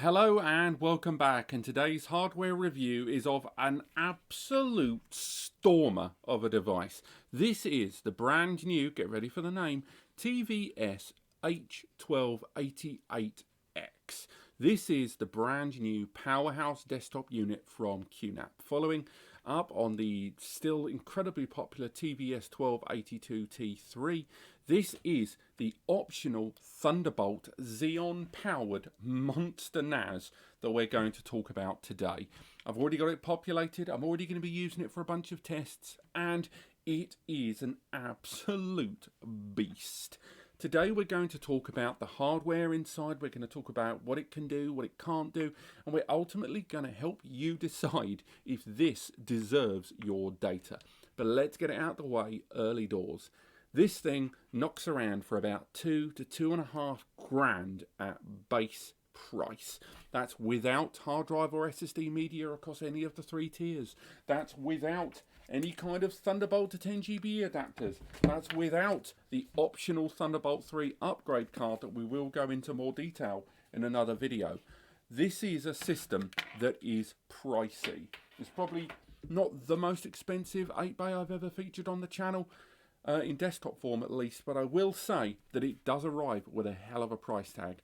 Hello and welcome back, and today's hardware review is of an absolute stormer of a device. This is the brand new, get ready for the name, TVS-h1288X. This is the brand new powerhouse desktop unit from QNAP, following up on the still incredibly popular TVS-1282T3. This is the optional Thunderbolt Xeon powered monster NAS that we're going to talk about today. I've already got it populated, I'm already going to be using it for a bunch of tests, and it is an absolute beast. Today we're going to talk about the hardware inside, we're going to talk about what it can do, what it can't do, and we're ultimately going to help you decide if this deserves your data. But let's get it out of the way early doors. This thing knocks around for about $2,000 to $2,500 at base price. That's without hard drive or SSD media across any of the three tiers. That's without any kind of Thunderbolt to 10 GB adapters. That's without the optional Thunderbolt 3 upgrade card that we will go into more detail in another video. This is a system that is pricey. It's probably not the most expensive 8-bay I've ever featured on the channel. In desktop form at least, but I will say that it does arrive with a hell of a price tag.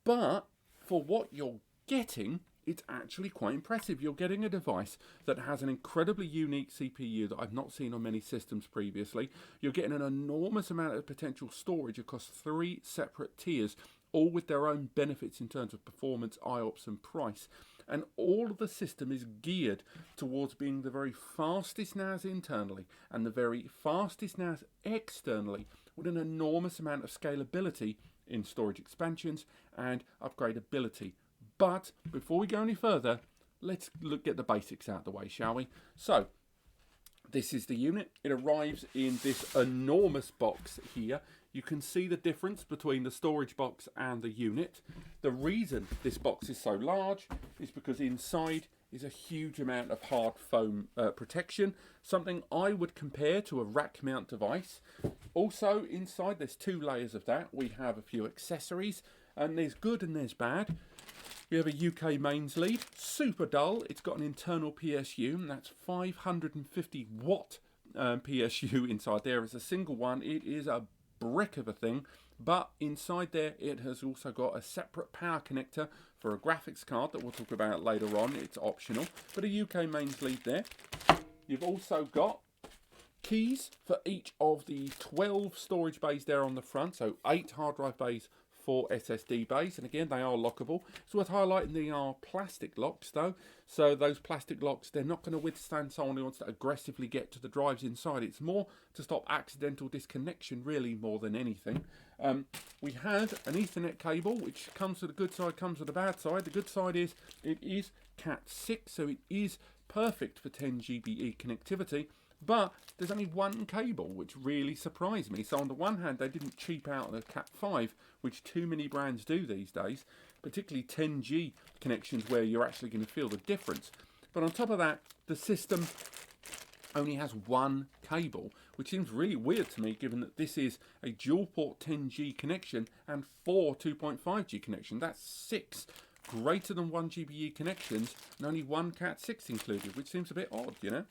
But for what you're getting, it's actually quite impressive. You're getting a device that has an incredibly unique CPU that I've not seen on many systems previously. You're getting an enormous amount of potential storage across 3 separate tiers, all with their own benefits in terms of performance, IOPS and price. And all of the system is geared towards being the very fastest NAS internally and the very fastest NAS externally, with an enormous amount of scalability in storage expansions and upgradability. But before we go any further, let's get the basics out of the way, shall we? So, this is the unit. It arrives in this enormous box here. You can see the difference between the storage box and the unit. The reason this box is so large is because inside is a huge amount of hard foam protection, something I would compare to a rack mount device. Also inside there's 2 layers of that. We have a few accessories, and there's good and there's bad. We have a UK mains lead, super dull. It's got an internal PSU, and that's 550 watt PSU inside there. It's a single one. It is a brick of a thing, but inside there it has also got a separate power connector for a graphics card that we'll talk about later on. It's optional, but a UK mains lead there. You've also got keys for each of the 12 storage bays there on the front, so 8 hard drive bays, 4 SSD bays, and again they are lockable. It's worth highlighting they are plastic locks though, so those plastic locks, they're not going to withstand someone who wants to aggressively get to the drives inside. It's more to stop accidental disconnection really, more than anything. We have an Ethernet cable which comes with the good side, comes with the bad side. The good side is it is Cat 6, so it is perfect for 10 GBE connectivity. But there's only one cable, which really surprised me. So on the one hand, they didn't cheap out the Cat 5, which too many brands do these days, particularly 10G connections where you're actually going to feel the difference. But on top of that, the system only has one cable, which seems really weird to me, given that this is a dual port 10G connection and 4 2.5G connections. That's 6 greater than 1 GBE connections and only one Cat 6 included, which seems a bit odd, you know.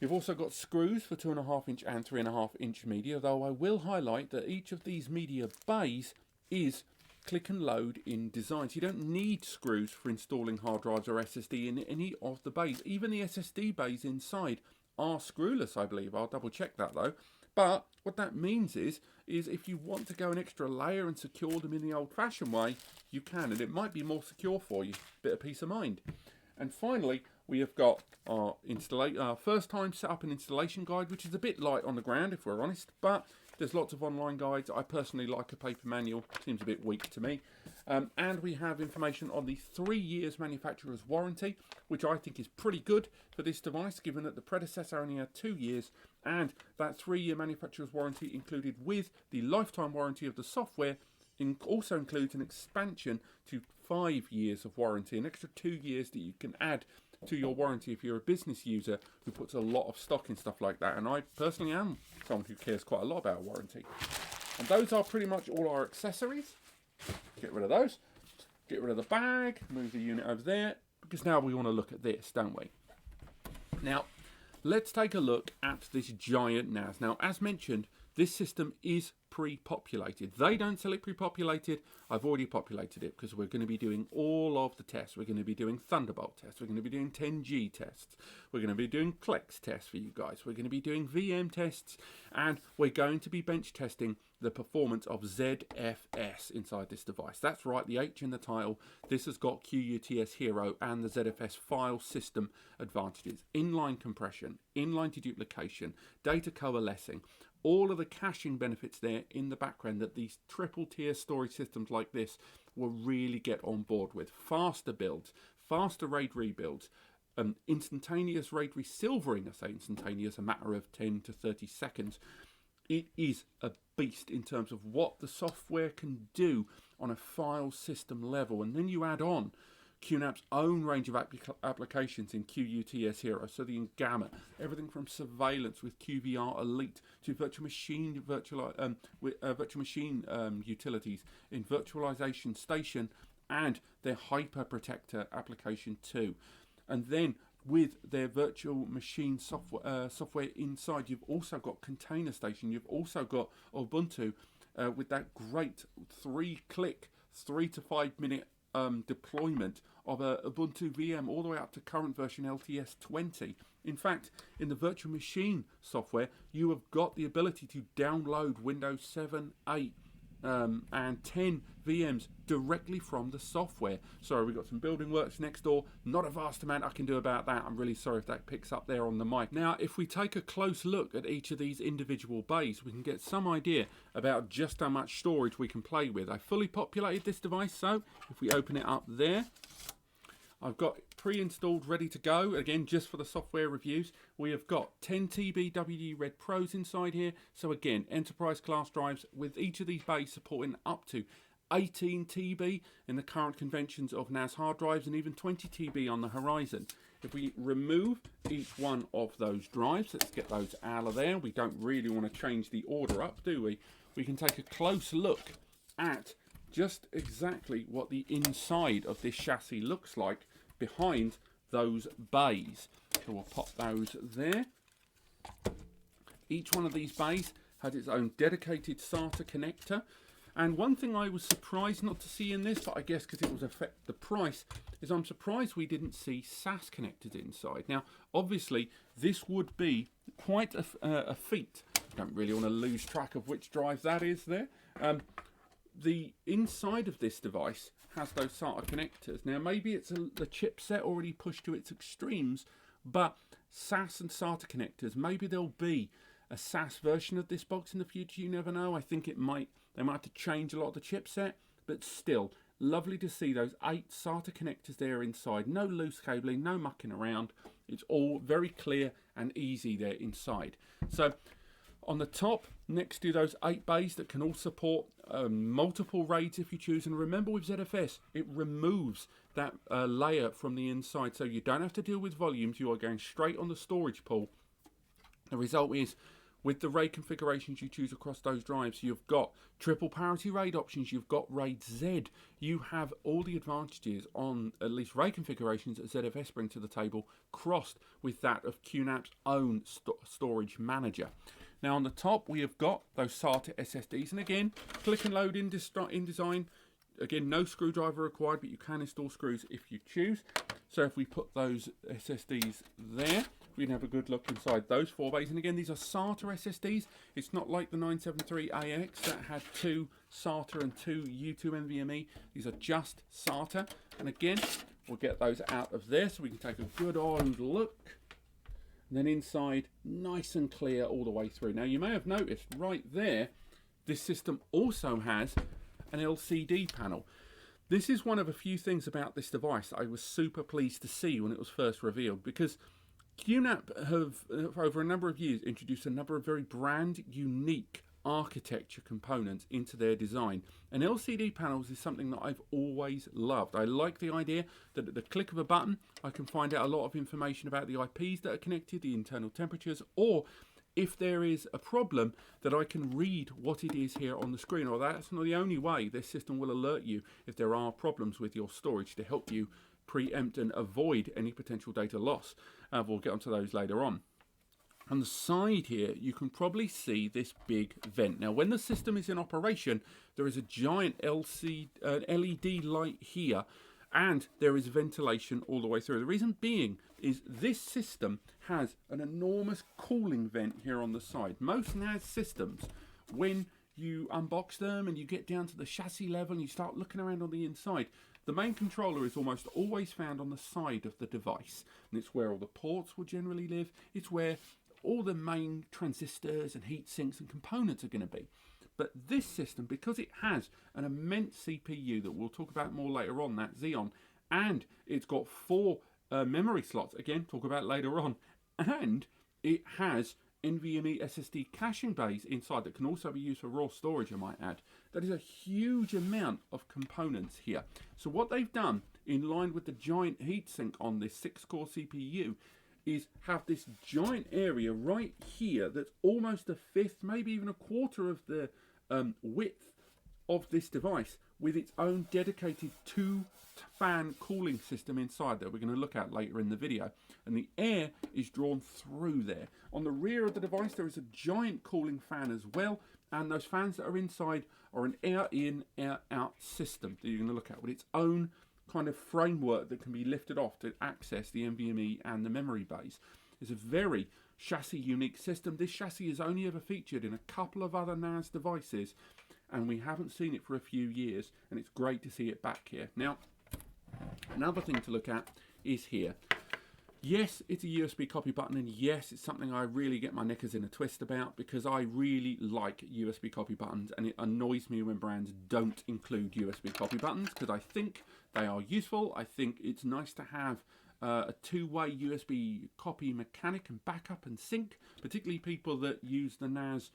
You've also got screws for 2.5 inch and 3.5 inch media, though I will highlight that each of these media bays is click and load in design. So you don't need screws for installing hard drives or SSD in any of the bays. Even the SSD bays inside are screwless, I believe. I'll double check that though. But what that means is if you want to go an extra layer and secure them in the old-fashioned way, you can, and it might be more secure for you. Bit of peace of mind. And finally, we have got our first time setup and installation guide, which is a bit light on the ground if we're honest, but there's lots of online guides. I personally like a paper manual, seems a bit weak to me. And we have information on the 3 years manufacturer's warranty, which I think is pretty good for this device, given that the predecessor only had 2 years, and that 3-year manufacturer's warranty included with the lifetime warranty of the software also includes an expansion to 5 years of warranty, an extra 2 years that you can add to your warranty if you're a business user who puts a lot of stock in stuff like that. And I personally am someone who cares quite a lot about warranty. And those are pretty much all our accessories. Get rid of those. get rid of the bag, move the unit over there, because now we want to look at this, don't we? Now, let's take a look at this giant NAS. Now, as mentioned, this system is pre-populated. They don't sell it pre-populated. I've already populated it because we're going to be doing all of the tests. We're going to be doing Thunderbolt tests. We're going to be doing 10G tests. We're going to be doing Plex tests for you guys. We're going to be doing VM tests. And we're going to be bench testing the performance of ZFS inside this device. That's right, the H in the title. This has got QUTS Hero and the ZFS file system advantages. Inline compression, inline deduplication, data coalescing, all of the caching benefits there in the background that these triple tier storage systems like this will really get on board with. Faster builds, faster RAID rebuilds, instantaneous RAID resilvering. I say instantaneous, a matter of 10 to 30 seconds. It is a beast in terms of what the software can do on a file system level. And then you add on QNAP's own range of applications in QUTS Hero, so the gamut, everything from surveillance with QVR Elite to virtual machine utilities in Virtualization Station and their Hyper Protector application too. And then with their virtual machine software inside, you've also got Container Station, you've also got Ubuntu with that great 3-click, 3 to 5 minute deployment of a Ubuntu VM all the way up to current version LTS 20. In fact, in the virtual machine software, you have got the ability to download Windows 7, 8, and 10 VMs directly from the software. Sorry, we've got some building works next door. Not a vast amount I can do about that. I'm really sorry if that picks up there on the mic. Now, if we take a close look at each of these individual bays, we can get some idea about just how much storage we can play with. I fully populated this device, so if we open it up there, I've got pre-installed, ready to go, again, just for the software reviews. We have got 10 TB WD Red Pros inside here. So again, enterprise class drives with each of these bays supporting up to 18 TB in the current conventions of NAS hard drives and even 20 TB on the horizon. If we remove each one of those drives, let's get those out of there. We don't really want to change the order up, do we? We can take a close look at just exactly what the inside of this chassis looks like behind those bays. So we'll pop those there. Each one of these bays has its own dedicated SATA connector. And one thing I was surprised not to see in this, but I guess because it was affect the price, is I'm surprised we didn't see SAS connectors inside. Now, obviously, this would be quite a feat. I don't really want to lose track of which drive that is there. The inside of this device has those SATA connectors. Now, maybe it's the chipset already pushed to its extremes, but SAS and SATA connectors, maybe there'll be a SAS version of this box in the future. You never know. I think they might have to change a lot of the chipset, but still, lovely to see those 8 SATA connectors there inside. No loose cabling, no mucking around. It's all very clear and easy there inside. So, on the top, next to those 8 bays that can all support multiple RAIDs if you choose. And remember with ZFS, it removes that layer from the inside. So you don't have to deal with volumes. You are going straight on the storage pool. The result is, with the RAID configurations you choose across those drives, you've got triple parity RAID options. You've got RAID Z. You have all the advantages on at least RAID configurations that ZFS bring to the table, crossed with that of QNAP's own storage manager. Now on the top we have got those SATA SSDs, and again, click and load in design. Again, no screwdriver required, but you can install screws if you choose. So if we put those SSDs there, we can have a good look inside those 4 bays. And again, these are SATA SSDs. It's not like the 973AX that had 2 SATA and 2 U2 NVMe. These are just SATA. And again, we'll get those out of there so we can take a good old look. And then inside, nice and clear all the way through. Now you may have noticed right there, this system also has an LCD panel. This is one of a few things about this device that I was super pleased to see when it was first revealed, because QNAP have, over a number of years, introduced a number of very brand unique architecture components into their design. And LCD panels is something that I've always loved. I like the idea that at the click of a button, I can find out a lot of information about the IPs that are connected, the internal temperatures, or if there is a problem, that I can read what it is here on the screen. Or that's not the only way. This system will alert you if there are problems with your storage to help you preempt and avoid any potential data loss. We'll get onto those later on. On the side here, you can probably see this big vent. Now, when the system is in operation, there is a giant LED light here, and there is ventilation all the way through. The reason being is this system has an enormous cooling vent here on the side. Most NAS systems, when you unbox them and you get down to the chassis level and you start looking around on the inside, the main controller is almost always found on the side of the device. And it's where all the ports will generally live. It's where all the main transistors and heat sinks and components are going to be. But this system, because it has an immense CPU that we'll talk about more later on, that Xeon, and it's got 4 memory slots, again, talk about later on, and it has NVMe SSD caching bays inside that can also be used for raw storage, I might add. That is a huge amount of components here. So what they've done, in line with the giant heatsink on this 6-core CPU, is have this giant area right here that's almost a fifth, maybe even a quarter of the width of this device, with its own dedicated 2-fan cooling system inside that we're going to look at later in the video. And the air is drawn through there. On the rear of the device, there is a giant cooling fan as well, and those fans that are inside are an air in, air out system that you're going to look at with its own kind of framework that can be lifted off to access the NVMe and the memory bays. It's a very chassis unique system. This chassis is only ever featured in a couple of other NAS devices, and we haven't seen it for a few years, and it's great to see it back here. Now, another thing to look at is here. Yes, it's a USB copy button, and yes, it's something I really get my knickers in a twist about, because I really like USB copy buttons, and it annoys me when brands don't include USB copy buttons, because I think they are useful. I think it's nice to have a 2-way USB copy mechanic and backup and sync, particularly people that use the NAS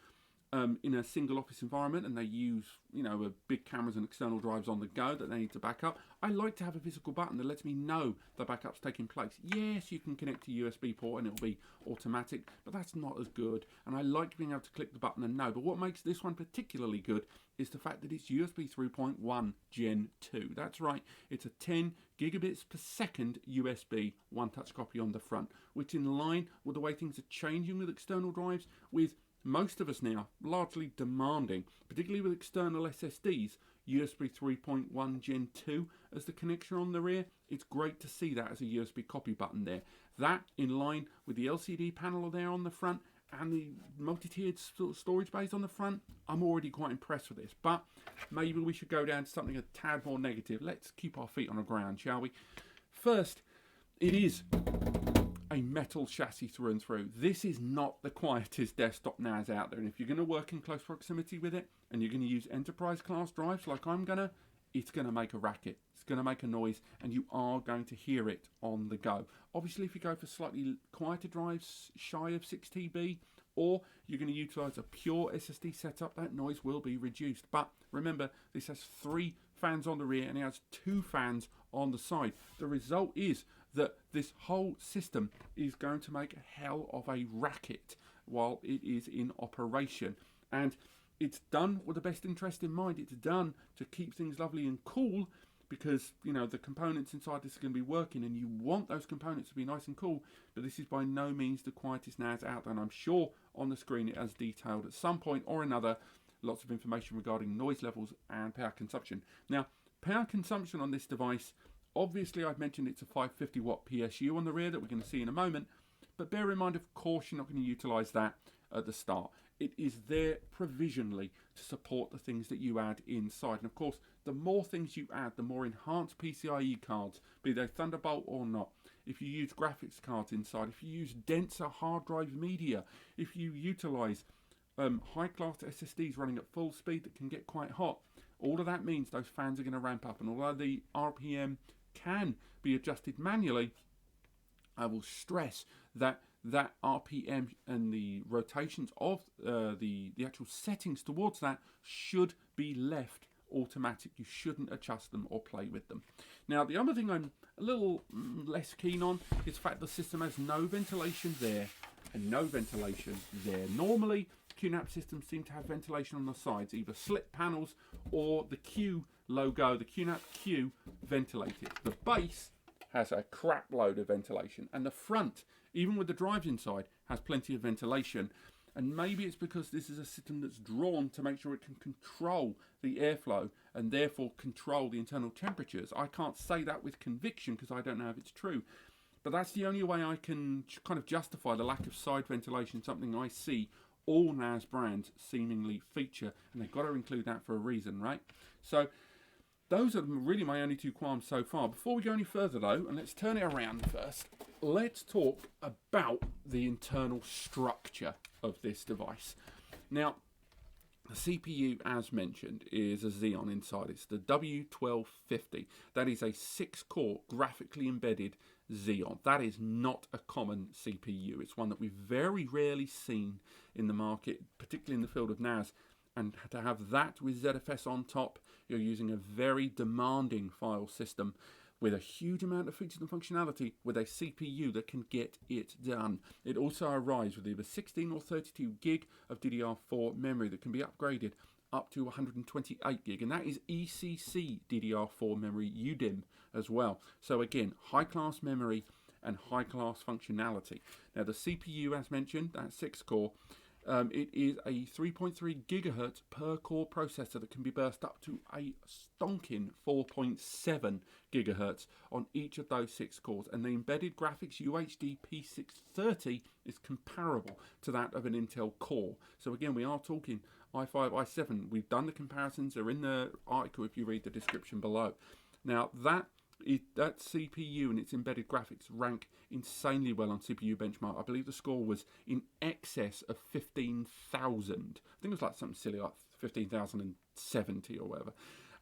in a single office environment and they use, you know, big cameras and external drives on the go that they need to back up. I like to have a physical button that lets me know the backup's taking place. Yes, you can connect to USB port and it'll be automatic, but that's not as good. And I like being able to click the button and know. But what makes this one particularly good is the fact that it's USB 3.1 Gen 2. That's right, it's a 10 gigabits per second USB one-touch copy on the front, which in line with the way things are changing with external drives, with most of us now largely demanding, particularly with external SSDs, USB 3.1 Gen 2 as the connection on the rear. It's great to see that as a USB copy button there. That in line with the LCD panel there on the front and the multi-tiered storage bays on the front, I'm already quite impressed with this. But maybe we should go down to something a tad more negative. Let's keep our feet on the ground, shall we? First, it is a metal chassis through and through. This is not the quietest desktop NAS out there, and if you're going to work in close proximity with it and you're going to use enterprise class drives like I'm gonna, it's going to make a racket, it's going to make a noise, and you are going to hear it on the go. Obviously, if you go for slightly quieter drives shy of 6 TB, or you're going to utilize a pure SSD setup, that noise will be reduced. But remember, this has 3 fans on the rear and it has 2 fans on the side. The result is that this whole system is going to make a hell of a racket while it is in operation. And it's done with the best interest in mind. It's done to keep things lovely and cool, because, you know, the components inside this are going to be working and you want those components to be nice and cool. But this is by no means the quietest NAS out there, and I'm sure on the screen it has detailed at some point or another lots of information regarding noise levels and power consumption. Now, power consumption on this device, obviously I've mentioned it's a 550 watt PSU on the rear that we're going to see in a moment, but bear in mind, of course, you're not going to utilize that at the start. It is there provisionally to support the things that you add inside. And of course, the more things you add, the more enhanced PCIe cards, be they Thunderbolt or not, if you use graphics cards inside, if you use denser hard drive media, if you utilize high-class SSDs running at full speed that can get quite hot, all of that means those fans are going to ramp up. And although the RPM can be adjusted manually, I will stress that that RPM and the rotations of the actual settings towards that should be left automatic. You shouldn't adjust them or play with them. Now, the other thing I'm a little less keen on is the fact the system has no ventilation there and no ventilation there. Normally, QNAP systems seem to have ventilation on the sides, either slit panels or the Q logo, the QNAP Q ventilated. The base has a crap load of ventilation, and the front, even with the drives inside, has plenty of ventilation. And maybe it's because this is a system that's drawn to make sure it can control the airflow and therefore control the internal temperatures. I can't say that with conviction because I don't know if it's true. But that's the only way I can kind of justify the lack of side ventilation, something I see all NAS brands seemingly feature. And they've got to include that for a reason, right? So those are really my only two qualms so far. Before we go any further though, and let's turn it around first, let's talk about the internal structure of this device. Now, the CPU, as mentioned, is a Xeon inside. It's the W1250. That is a 6-core graphically embedded Xeon. That is not a common CPU. It's one that we've very rarely seen in the market, particularly in the field of NAS. And to have that with ZFS on top, you're using a very demanding file system with a huge amount of features and functionality with a CPU that can get it done. It also arrives with either 16 or 32 gig of DDR4 memory that can be upgraded up to 128 gig, and that is ECC DDR4 memory UDIM as well. So again, high-class memory and high-class functionality. Now the CPU, as mentioned, that 6-core, it is a 3.3 gigahertz per core processor that can be burst up to a stonking 4.7 gigahertz on each of those 6 cores. And the embedded graphics UHD P630 is comparable to that of an Intel Core. So again, we are talking i5, i7. We've done the comparisons. They're in the article if you read the description below. Now that CPU and its embedded graphics rank insanely well on CPU benchmark. I believe the score was in excess of 15,000. I think it was like something silly like 15,070 or whatever.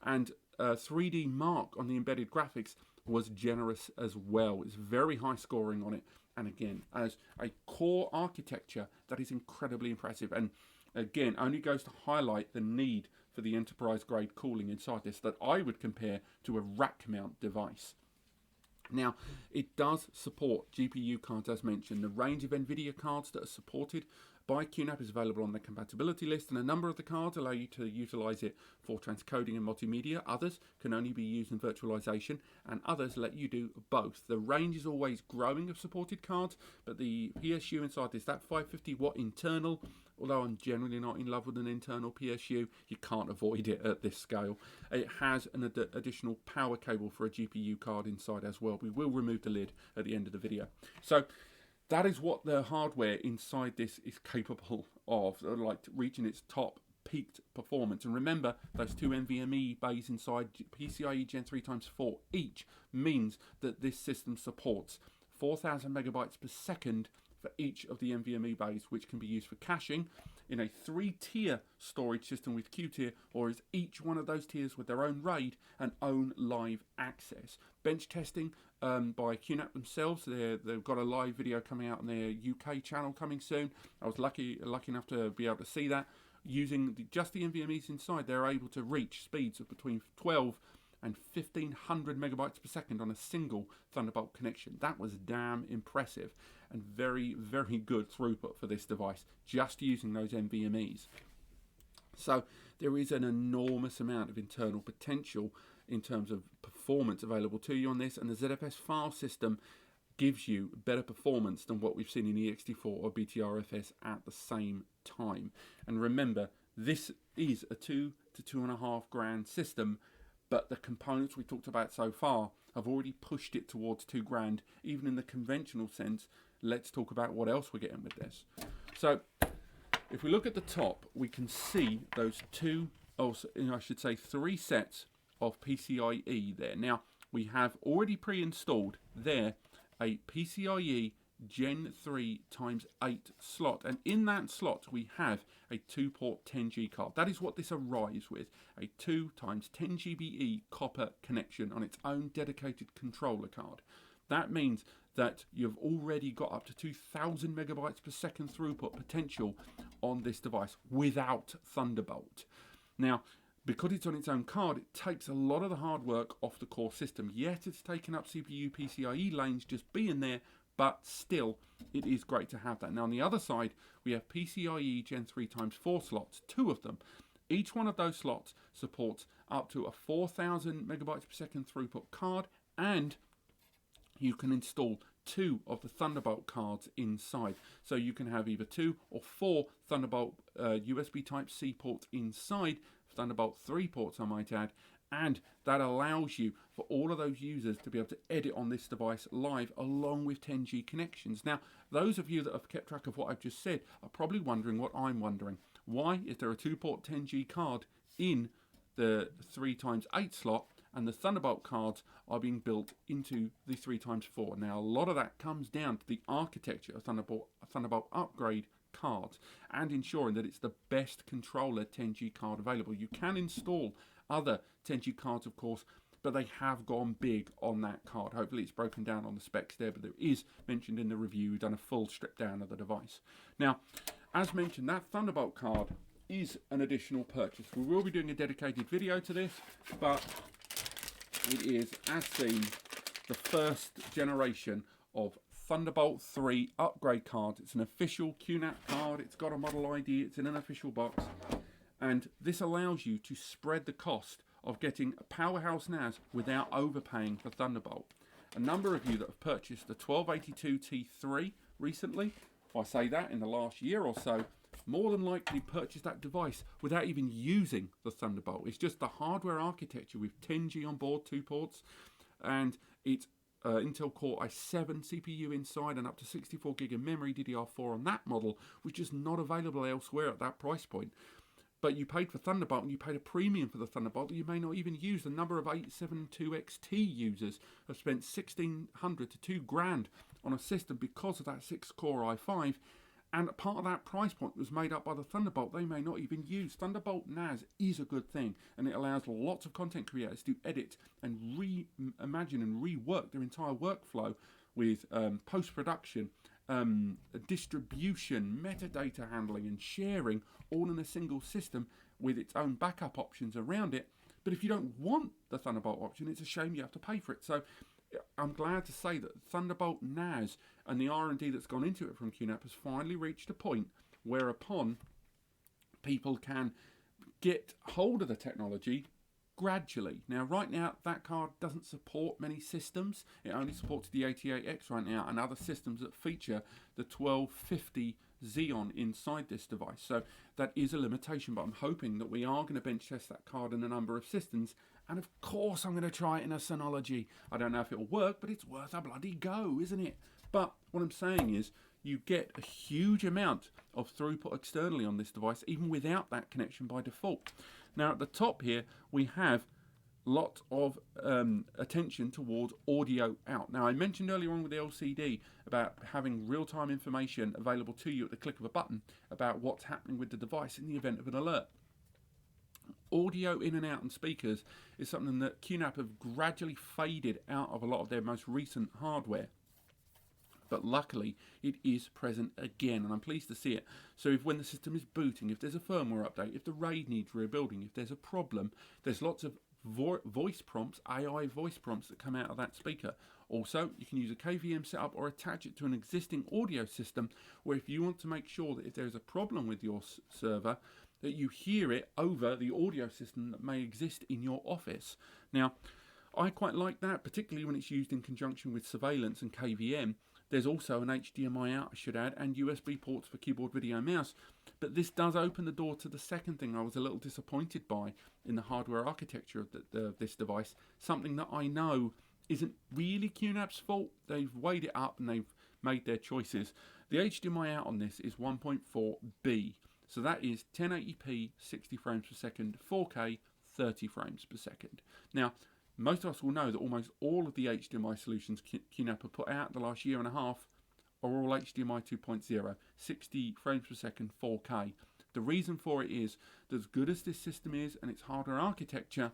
And 3D Mark on the embedded graphics was generous as well. It's very high scoring on it. And again, as a core architecture, that is incredibly impressive. And again, only goes to highlight the need for the enterprise-grade cooling inside this that I would compare to a rack-mount device. Now, it does support GPU cards, as mentioned. The range of NVIDIA cards that are supported by QNAP is available on the compatibility list, and a number of the cards allow you to utilize it for transcoding and multimedia. Others can only be used in virtualization, and others let you do both. The range is always growing of supported cards, but the PSU inside this, that 550 watt internal, although I'm generally not in love with an internal PSU, you can't avoid it at this scale. It has an additional power cable for a GPU card inside as well. We will remove the lid at the end of the video. So that is what the hardware inside this is capable of, like reaching its top peaked performance. And remember, those two NVMe bays inside PCIe Gen 3x4 each means that this system supports 4,000 megabytes per second for each of the NVMe bays, which can be used for caching in a 3-tier storage system with Q-tier, or is each one of those tiers with their own RAID and own live access. Bench testing by QNAP themselves. They've got a live video coming out on their UK channel coming soon. I was lucky enough to be able to see that. Using just the NVMe's inside, they're able to reach speeds of between 12 and 1500 megabytes per second on a single Thunderbolt connection. That was damn impressive and very, very good throughput for this device, just using those NVMe's. So there is an enormous amount of internal potential in terms of performance available to you on this, and the ZFS file system gives you better performance than what we've seen in ext4 or BTRFS at the same time. And remember, this is a 2 to 2.5 grand system, but the components we talked about so far have already pushed it towards 2 grand, even in the conventional sense. Let's talk about what else we're getting with this. So if we look at the top, we can see those I should say 3 sets of PCIe there. Now, we have already pre-installed there a PCIe Gen 3x8 slot, and in that slot we have a 2-port 10G card. That is what this arrives with, a 2x10GBE copper connection on its own dedicated controller card. That means that you've already got up to 2000 megabytes per second throughput potential on this device without Thunderbolt. Now, because it's on its own card, it takes a lot of the hard work off the core system. Yet it's taken up CPU PCIe lanes just being there, but still, it is great to have that. Now on the other side, we have PCIe Gen 3 times 4 slots, 2 of them. Each one of those slots supports up to a 4,000 megabytes per second throughput card, and you can install 2 of the Thunderbolt cards inside. So you can have either 2 or 4 Thunderbolt USB Type-C ports inside, Thunderbolt 3 ports I might add, and that allows you for all of those users to be able to edit on this device live along with 10G connections. Now, those of you that have kept track of what I've just said are probably wondering what I'm wondering. Why is there a 2-port 10G card in the 3x8 slot and the Thunderbolt cards are being built into the 3x4? Now, a lot of that comes down to the architecture of Thunderbolt upgrade cards and ensuring that it's the best controller 10G card available. You can install other 10G cards, of course, but they have gone big on that card. Hopefully it's broken down on the specs there, but there is mentioned in the review. We've done a full strip down of the device. Now, as mentioned, that Thunderbolt card is an additional purchase. We will be doing a dedicated video to this, but it is, as seen, the first generation of Thunderbolt 3 upgrade card. It's an official QNAP card. It's got a model ID. It's in an official box. And this allows you to spread the cost of getting a powerhouse NAS without overpaying for Thunderbolt. A number of you that have purchased the 1282T3 recently, if I say that, in the last year or so, more than likely purchased that device without even using the Thunderbolt. It's just the hardware architecture with 10G on board, 2 ports, and it's Intel Core i7 CPU inside and up to 64 gig of memory, DDR4 on that model, which is not available elsewhere at that price point. But you paid for Thunderbolt and you paid a premium for the Thunderbolt that you may not even use. The number of 872XT users have spent $1,600 to $2,000 on a system because of that 6-core i5. And part of that price point was made up by the Thunderbolt they may not even use. Thunderbolt NAS is a good thing, and it allows lots of content creators to edit and reimagine and rework their entire workflow with post-production, distribution, metadata handling and sharing, all in a single system with its own backup options around it. But if you don't want the Thunderbolt option, it's a shame you have to pay for it. So I'm glad to say that Thunderbolt NAS and the R&D that's gone into it from QNAP has finally reached a point whereupon people can get hold of the technology gradually. Now, right now, that card doesn't support many systems. It only supports the 88X right now and other systems that feature the 1250 Xeon inside this device. So that is a limitation, but I'm hoping that we are going to bench test that card in a number of systems. And of course, I'm going to try it in a Synology. I don't know if it'll work, but it's worth a bloody go, isn't it? But what I'm saying is, you get a huge amount of throughput externally on this device, even without that connection by default. Now, at the top here, we have lot of attention towards audio out. Now, I mentioned earlier on with the LCD about having real-time information available to you at the click of a button about what's happening with the device in the event of an alert. Audio in and out and speakers is something that QNAP have gradually faded out of a lot of their most recent hardware. But luckily, it is present again, and I'm pleased to see it. So if when the system is booting, if there's a firmware update, if the RAID needs rebuilding, if there's a problem, there's lots of voice prompts, AI voice prompts that come out of that speaker. Also, you can use a KVM setup or attach it to an existing audio system where if you want to make sure that if there's a problem with your server, that you hear it over the audio system that may exist in your office. Now, I quite like that, particularly when it's used in conjunction with surveillance and KVM. There's also an HDMI out, I should add, and USB ports for keyboard, video, mouse. But this does open the door to the second thing I was a little disappointed by in the hardware architecture of this device. Something that I know isn't really QNAP's fault. They've weighed it up and they've made their choices. The HDMI out on this is 1.4B. So that is 1080p, 60 frames per second, 4K, 30 frames per second. Now, most of us will know that almost all of the HDMI solutions QNAP have put out in the last year and a half are all HDMI 2.0, 60 frames per second, 4K. The reason for it is that as good as this system is and its hardware architecture,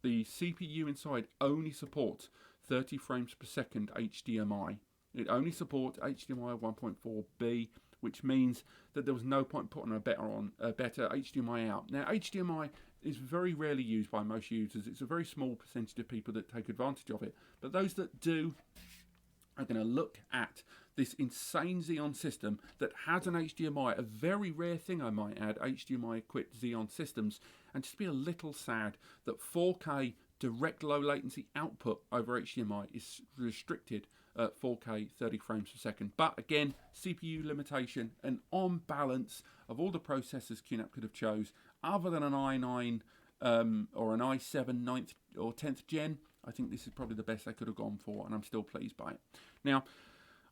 the CPU inside only supports 30 frames per second HDMI. It only supports HDMI 1.4B, which means that there was no point putting a better HDMI out. Now, HDMI is very rarely used by most users. It's a very small percentage of people that take advantage of it. But those that do I'm going to look at this insane Xeon system that has an HDMI, a very rare thing I might add, HDMI equipped Xeon systems, and just be a little sad that 4K direct low latency output over HDMI is restricted at 4K 30 frames per second. But again, CPU limitation, and on balance of all the processors QNAP could have chose, other than an i9 or an i7 9th or 10th gen, I think this is probably the best they could have gone for, and I'm still pleased by it. Now,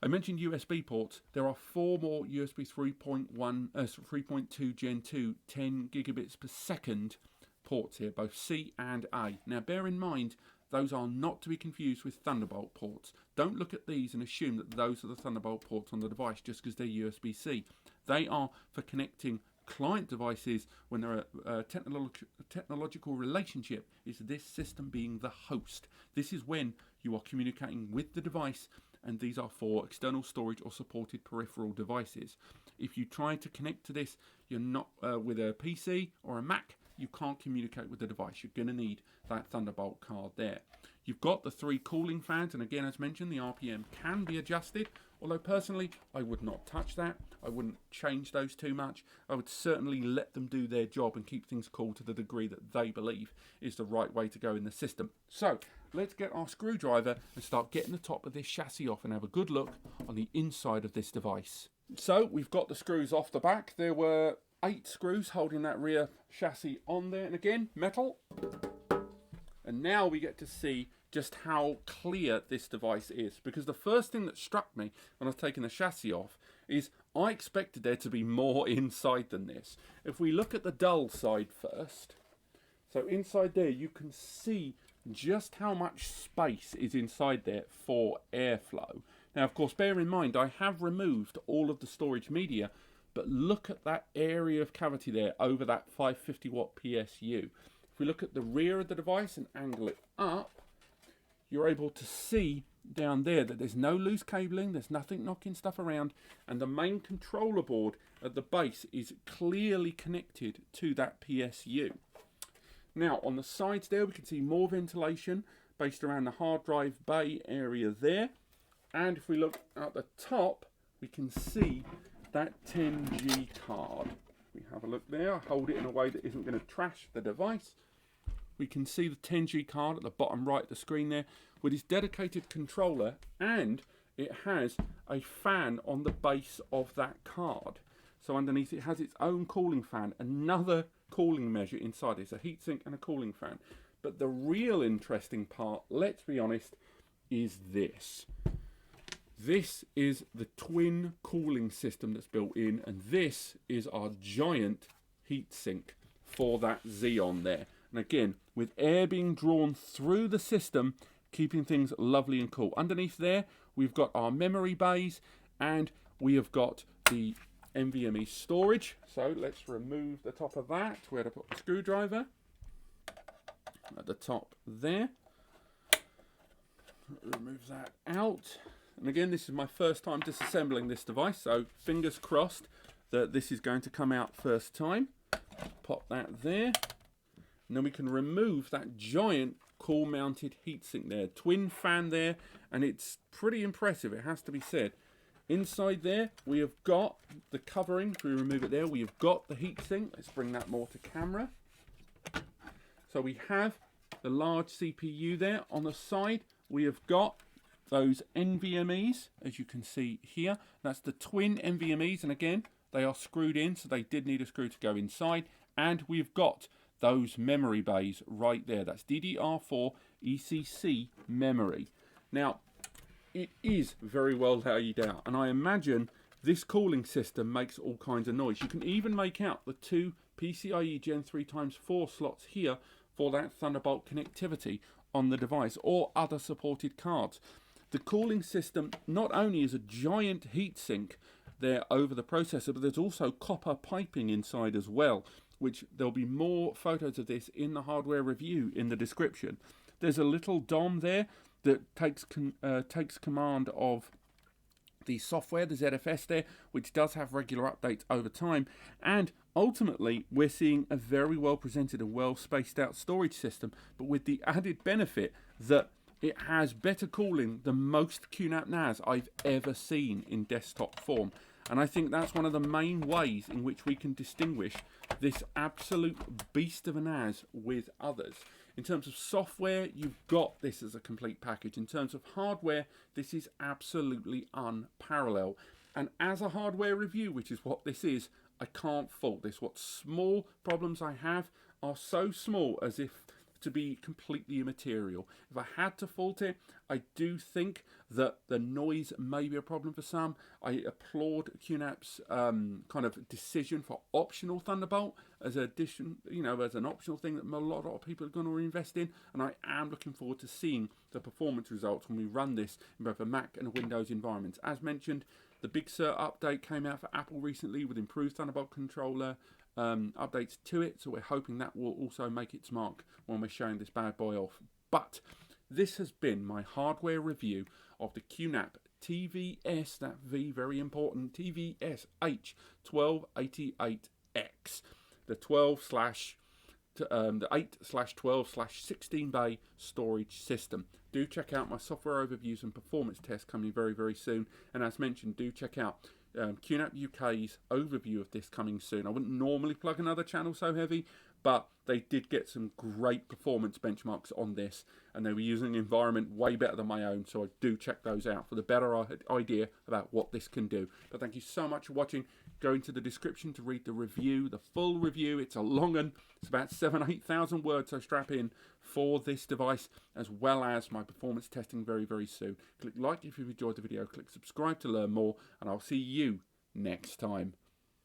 I mentioned USB ports. There are 4 more USB 3.2 Gen 2 10 gigabits per second ports here, both C and A. Now, bear in mind, those are not to be confused with Thunderbolt ports. Don't look at these and assume that those are the Thunderbolt ports on the device just because they're USB-C. They are for connecting client devices when there are technological relationship is this system being the host. This is when you are communicating with the device, and these are for external storage or supported peripheral devices. If you try to connect to this, you're not with a PC or a Mac, you can't communicate with the device. You're going to need that Thunderbolt card there. You've got the 3 cooling fans, and again, as mentioned, the RPM can be adjusted, although personally, I would not touch that. I wouldn't change those too much. I would certainly let them do their job and keep things cool to the degree that they believe is the right way to go in the system. So, let's get our screwdriver and start getting the top of this chassis off and have a good look on the inside of this device. So, we've got the screws off the back. There were 8 screws holding that rear chassis on there, and again, metal. And now we get to see just how clear this device is, because the first thing that struck me when I was taking the chassis off is I expected there to be more inside than this. If we look at the dull side first, so inside there you can see just how much space is inside there for airflow. Now, of course, bear in mind I have removed all of the storage media, but look at that area of cavity there over that 550 watt PSU. If we look at the rear of the device and angle it up, you're able to see down there that there's no loose cabling, there's nothing knocking stuff around, and the main controller board at the base is clearly connected to that PSU. Now, on the sides there, we can see more ventilation based around the hard drive bay area there. And if we look at the top, we can see that 10G card. We have a look there, I hold it in a way that isn't going to trash the device. We can see the 10G card at the bottom right of the screen there with its dedicated controller, and it has a fan on the base of that card. So underneath it has its own cooling fan, another cooling measure inside. It's a heatsink and a cooling fan. But the real interesting part, let's be honest, is this. This is the twin cooling system that's built in, and this is our giant heatsink for that Xeon there. And again, with air being drawn through the system, keeping things lovely and cool. Underneath there, we've got our memory bays, and we have got the NVMe storage. So let's remove the top of that. Where to put the screwdriver? At the top there. Remove that out. And again, this is my first time disassembling this device, so fingers crossed that this is going to come out first time. Pop that there. And then we can remove that giant cool mounted heatsink there. Twin fan there, and it's pretty impressive, it has to be said. Inside there, we have got the covering. If we remove it there, we have got the heatsink. Let's bring that more to camera. So we have the large CPU there. On the side, we have got those NVMEs, as you can see here. That's the twin NVMEs, and again, they are screwed in, so they did need a screw to go inside. And we've got those memory bays right there. That's DDR4 ECC memory. Now, it is very well laid out, and I imagine this cooling system makes all kinds of noise. You can even make out the 2 PCIe Gen 3x4 slots here for that Thunderbolt connectivity on the device, or other supported cards. The cooling system not only is a giant heatsink there over the processor, but there's also copper piping inside as well, which there'll be more photos of this in the hardware review in the description. There's a little DOM there that takes command of the software, the ZFS there, which does have regular updates over time. And ultimately, we're seeing a very well presented and well spaced out storage system, but with the added benefit that It has better cooling than most QNAP NAS I've ever seen in desktop form. And I think that's one of the main ways in which we can distinguish this absolute beast of a NAS with others. In terms of software, you've got this as a complete package. In terms of hardware, this is absolutely unparalleled. And as a hardware review, which is what this is, I can't fault this. What small problems I have are so small as if to be completely immaterial. If I had to fault it, I do think that the noise may be a problem for some. I applaud QNAP's kind of decision for optional Thunderbolt as an addition, as an optional thing that a lot of people are going to invest in, and I am looking forward to seeing the performance results when we run this in both a Mac and a Windows environment. As mentioned, the Big Sur update came out for Apple recently with improved Thunderbolt controller updates to it, so we're hoping that will also make its mark when we're showing this bad boy off. But this has been my hardware review of the QNAP TVS, that V very important, TVS-h1288X, the 8/12/16 bay storage system. Do check out my software overviews and performance tests coming very, very soon. And as mentioned, do check out QNAP UK's overview of this coming soon. I wouldn't normally plug another channel so heavy, but they did get some great performance benchmarks on this, and they were using an environment way better than my own, so I do check those out for the better idea about what this can do. But thank you so much for watching. Go into the description to read the review, the full review. It's a long one. It's about 8,000 words, so strap in for this device, as well as my performance testing very, very soon. Click like if you've enjoyed the video, click subscribe to learn more, and I'll see you next time.